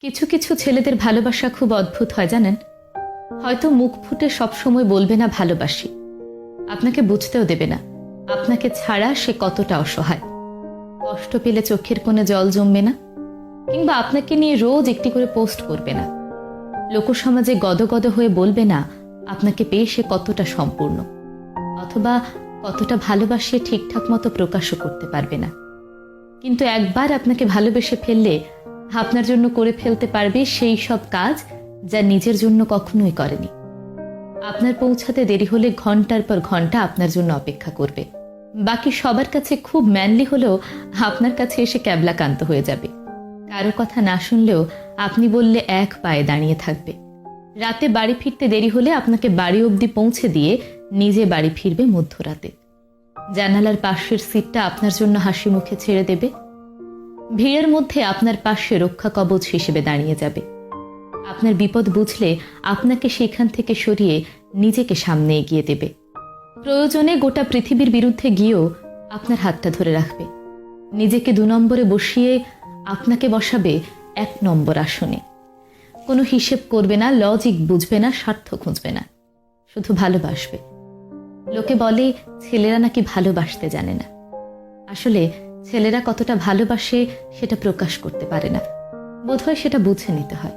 কিছু কিছু ছেলেদের ভালোবাসা খুব অদ্ভুত হয় জানেন। হয়তো মুখ ফুটে সবসময় বলবে না ভালোবাসি, আপনাকে বুঝতেও দেবে না আপনাকে ছাড়া সে কতটা অসহায়। কষ্ট পেলে চোখের কোণে জল জমবে না, কিংবা আপনাকে নিয়ে রোজ একটি করে পোস্ট করবে না। লোকসমাজে গদগদ হয়ে বলবে না আপনাকে পেয়ে সে কতটা সম্পূর্ণ, অথবা কতটা ভালোবাসে ঠিকঠাক মতো প্রকাশও করতে পারবে না। কিন্তু একবার আপনাকে ভালোবেসে ফেললে আপনার জন্য করে ফেলতে পারবে সেই সব কাজ যা নিজের জন্য কখনোই করেনি। আপনার পৌঁছাতে দেরি হলে ঘন্টার পর ঘন্টা আপনার জন্য অপেক্ষা করবে। বাকি সবার কাছে খুব ম্যানলি হলেও আপনার কাছে এসে ক্যাবলাকান্ত হয়ে যাবে। কারো কথা না শুনলেও আপনি বললে এক পায়ে দাঁড়িয়ে থাকবে। রাতে বাড়ি ফিরতে দেরি হলে আপনাকে বাড়ি অবধি পৌঁছে দিয়ে নিজে বাড়ি ফিরবে মধ্যরাতে। জানালার পাশের সিটটা আপনার জন্য হাসি মুখে ছেড়ে দেবে। ভিড়ের মধ্যে আপনার পাশে রক্ষা কবচ হিসেবে দাঁড়িয়ে যাবে। আপনার বিপদ বুঝলে আপনাকে সেখান থেকে সরিয়ে নিজেকে সামনে এগিয়ে দেবে। প্রয়োজনে গোটা পৃথিবীর বিরুদ্ধে গিয়েও আপনার হাতটা ধরে রাখবে। নিজেকে 2 নম্বরে বসিয়ে আপনাকে বসাবে 1 নম্বর আসনে। কোনো হিসেব করবে না, লজিক বুঝবে না, স্বার্থ খুঁজবে না, শুধু ভালোবাসবে। লোকে বলে ছেলেরা নাকি ভালোবাসতে জানে না। আসলে ছেলেরা কতটা ভালোবাসে সেটা প্রকাশ করতে পারে না, বোধহয় সেটা বুঝে নিতে হয়।